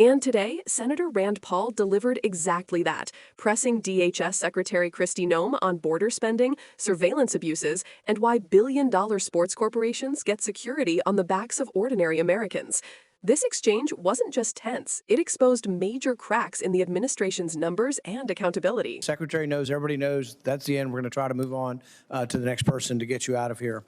And today, Senator Rand Paul delivered exactly that, pressing DHS Secretary Kristi Noem on border spending, surveillance abuses, and why billion-dollar sports corporations get security on the backs of ordinary Americans. This exchange wasn't just tense, it exposed major cracks in the administration's numbers and accountability. Secretary knows, everybody knows, that's the end. We're going to try to move on to the next person to get you out of here.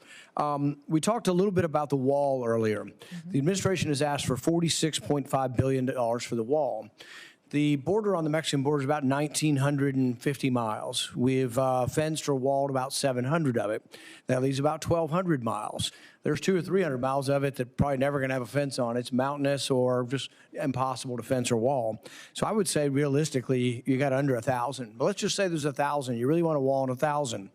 We talked a little bit about the wall earlier. The administration has asked for $46.5 billion for the wall. The border on the Mexican border is about 1,950 miles. We've fenced or walled about 700 of it. That leaves about 1,200 miles. There's 200 or 300 miles of it that probably never going to have a fence on. It's mountainous or just impossible to fence or wall. So I would say realistically, you got under 1,000. But let's just say there's 1,000. You really want to wall on 1,000.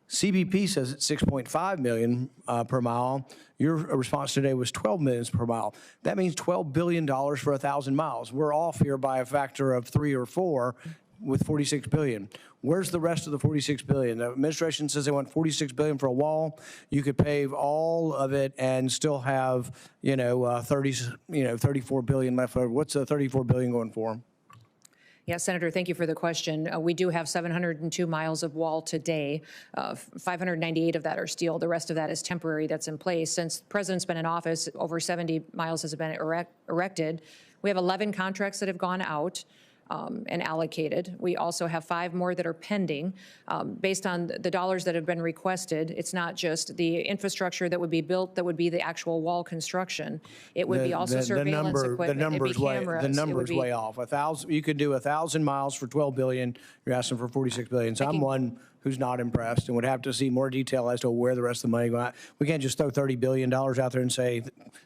CBP says it's 6.5 million per mile. Your response today was 12 million per mile. That means $12 billion for 1,000 miles. We're off here by a factor of 3 or 4 with 46 billion. Where's the rest of the 46 billion? The administration says they want 46 billion for a wall. You could pave all of it and still have, 34 billion left over. What's the 34 billion going for? Yeah, Senator, thank you for the question. We do have 702 miles of wall today. 598 of that are steel. The rest of that is temporary that's in place. Since the president's been in office, over 70 miles has been erected. We have 11 contracts that have gone out and allocated. We also have 5 more that are pending. Based on the dollars that have been requested, it's not just the infrastructure that would be built that would be the actual wall construction. It would be also surveillance equipment. The number's way off. 1,000. You could do 1,000 miles for 12 billion. You're asking for 46 billion. So I'm one who's not impressed and would have to see more detail as to where the rest of the money goes. We can't just throw $30 billion out there and say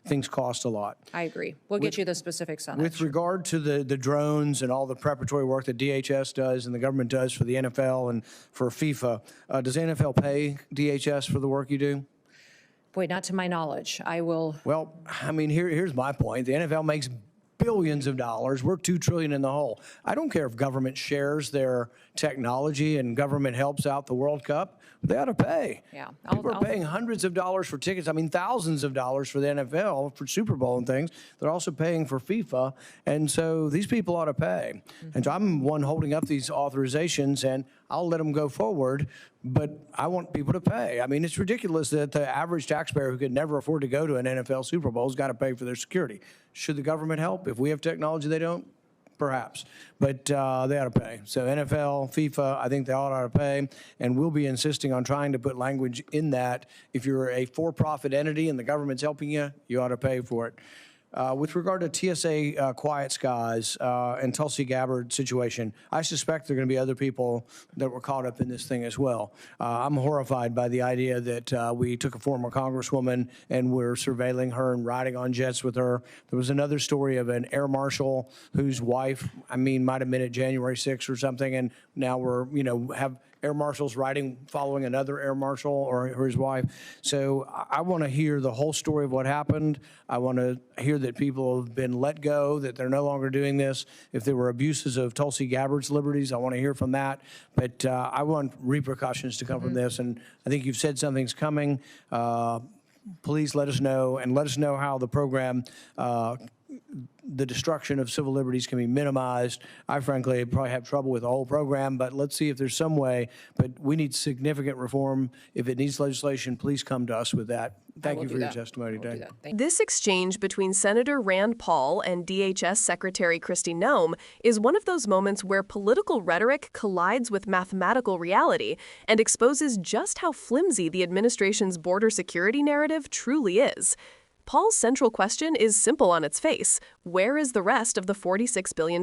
things cost a lot. I agree. We'll get you the specifics on that. With regard to the drones and all the preparatory work that DHS does and the government does for the NFL and for FIFA, does NFL pay DHS for the work you do? Boy, not to my knowledge. I will. Well, I mean, here's my point. The NFL makes billions of dollars. We're $2 trillion in the hole. I don't care if government shares their technology and government helps out the World Cup. They ought to pay. Yeah, People are paying hundreds of dollars for tickets. I mean, thousands of dollars for the NFL, for Super Bowl and things. They're also paying for FIFA. And so these people ought to pay. And so I'm one holding up these authorizations, and I'll let them go forward, but I want people to pay. I mean, it's ridiculous that the average taxpayer who could never afford to go to an NFL Super Bowl has got to pay for their security. Should the government help? If we have technology they don't, perhaps. But they ought to pay. So NFL, FIFA, I think they all ought to pay. And we'll be insisting on trying to put language in that. If you're a for-profit entity and the government's helping you, you ought to pay for it. With regard to TSA Quiet Skies and Tulsi Gabbard situation, I suspect there are going to be other people that were caught up in this thing as well. I'm horrified by the idea that we took a former congresswoman and we're surveilling her and riding on jets with her. There was another story of an air marshal whose wife, might have been at January 6th or something, and now we're, have air marshals following another air marshal or his wife. So I want to hear the whole story of what happened. I want to hear that people have been let go, that they're no longer doing this. If there were abuses of Tulsi Gabbard's liberties, I want to hear from that. But I want repercussions to come from this. And I think you've said something's coming. Please let us know, and let us know how the program the destruction of civil liberties can be minimized. I frankly probably have trouble with the whole program, but let's see if there's some way. But we need significant reform. If it needs legislation, please come to us with that. Thank you for your testimony today. This exchange between Senator Rand Paul and DHS Secretary Kristi Noem is one of those moments where political rhetoric collides with mathematical reality and exposes just how flimsy the administration's border security narrative truly is. Paul's central question is simple on its face: where is the rest of the $46 billion?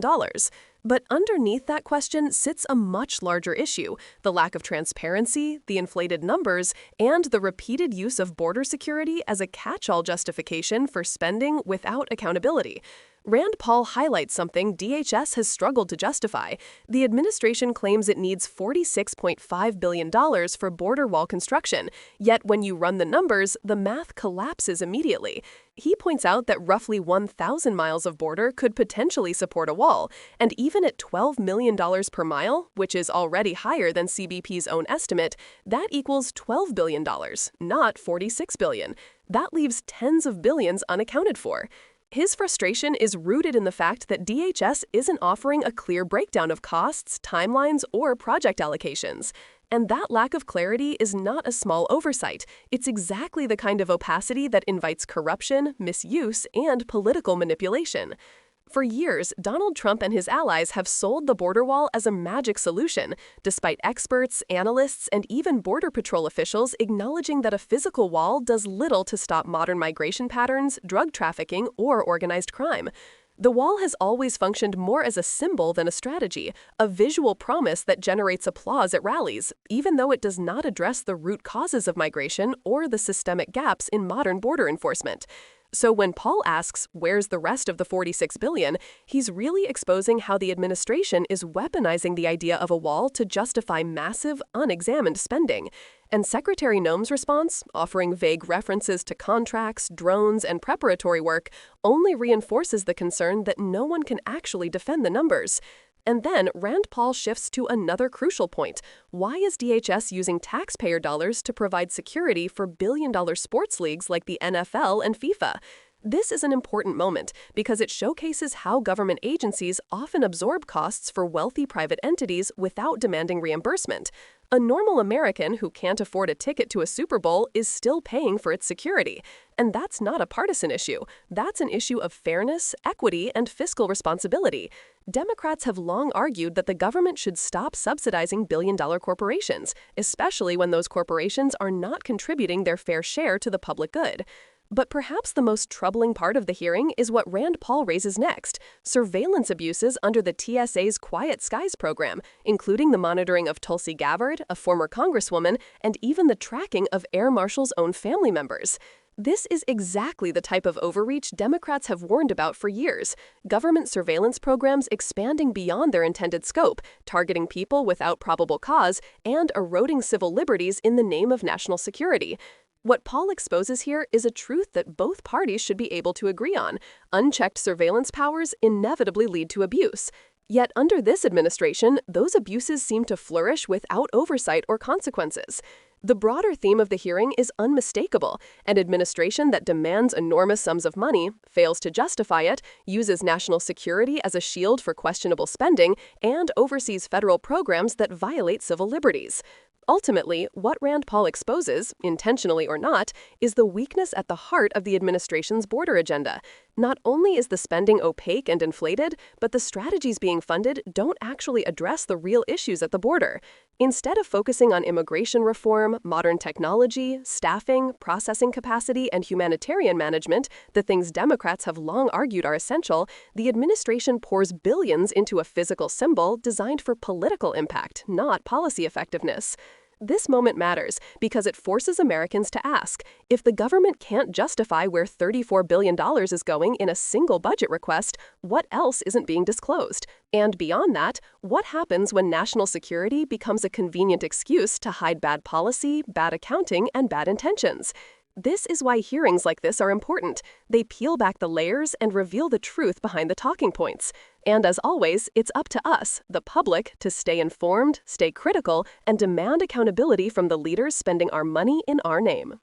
But underneath that question sits a much larger issue: the lack of transparency, the inflated numbers, and the repeated use of border security as a catch-all justification for spending without accountability. Rand Paul highlights something DHS has struggled to justify. The administration claims it needs $46.5 billion for border wall construction, yet when you run the numbers, the math collapses immediately. He points out that roughly 1,000 miles of border could potentially support a wall, and even at $12 million per mile, which is already higher than CBP's own estimate, that equals $12 billion, not $46 billion. That leaves tens of billions unaccounted for. His frustration is rooted in the fact that DHS isn't offering a clear breakdown of costs, timelines, or project allocations. And that lack of clarity is not a small oversight. It's exactly the kind of opacity that invites corruption, misuse, and political manipulation. For years, Donald Trump and his allies have sold the border wall as a magic solution, despite experts, analysts, and even Border Patrol officials acknowledging that a physical wall does little to stop modern migration patterns, drug trafficking, or organized crime. The wall has always functioned more as a symbol than a strategy, a visual promise that generates applause at rallies, even though it does not address the root causes of migration or the systemic gaps in modern border enforcement. So when Paul asks, where's the rest of the $46 billion, he's really exposing how the administration is weaponizing the idea of a wall to justify massive, unexamined spending. And Secretary Noem's response, offering vague references to contracts, drones, and preparatory work, only reinforces the concern that no one can actually defend the numbers. And then Rand Paul shifts to another crucial point. Why is DHS using taxpayer dollars to provide security for billion-dollar sports leagues like the NFL and FIFA? This is an important moment because it showcases how government agencies often absorb costs for wealthy private entities without demanding reimbursement. A normal American who can't afford a ticket to a Super Bowl is still paying for its security. And that's not a partisan issue. That's an issue of fairness, equity, and fiscal responsibility. Democrats have long argued that the government should stop subsidizing billion-dollar corporations, especially when those corporations are not contributing their fair share to the public good. But perhaps the most troubling part of the hearing is what Rand Paul raises next: surveillance abuses under the TSA's Quiet Skies program, including the monitoring of Tulsi Gabbard, a former congresswoman, and even the tracking of Air Marshals' own family members. This is exactly the type of overreach Democrats have warned about for years: government surveillance programs expanding beyond their intended scope, targeting people without probable cause, and eroding civil liberties in the name of national security. What Paul exposes here is a truth that both parties should be able to agree on. Unchecked surveillance powers inevitably lead to abuse. Yet under this administration, those abuses seem to flourish without oversight or consequences. The broader theme of the hearing is unmistakable: an administration that demands enormous sums of money, fails to justify it, uses national security as a shield for questionable spending, and oversees federal programs that violate civil liberties. Ultimately, what Rand Paul exposes, intentionally or not, is the weakness at the heart of the administration's border agenda. Not only is the spending opaque and inflated, but the strategies being funded don't actually address the real issues at the border. Instead of focusing on immigration reform, modern technology, staffing, processing capacity, and humanitarian management, the things Democrats have long argued are essential, the administration pours billions into a physical symbol designed for political impact, not policy effectiveness. This moment matters because it forces Americans to ask, if the government can't justify where $34 billion is going in a single budget request, what else isn't being disclosed? And beyond that, what happens when national security becomes a convenient excuse to hide bad policy, bad accounting, and bad intentions? This is why hearings like this are important. They peel back the layers and reveal the truth behind the talking points. And as always, it's up to us, the public, to stay informed, stay critical, and demand accountability from the leaders spending our money in our name.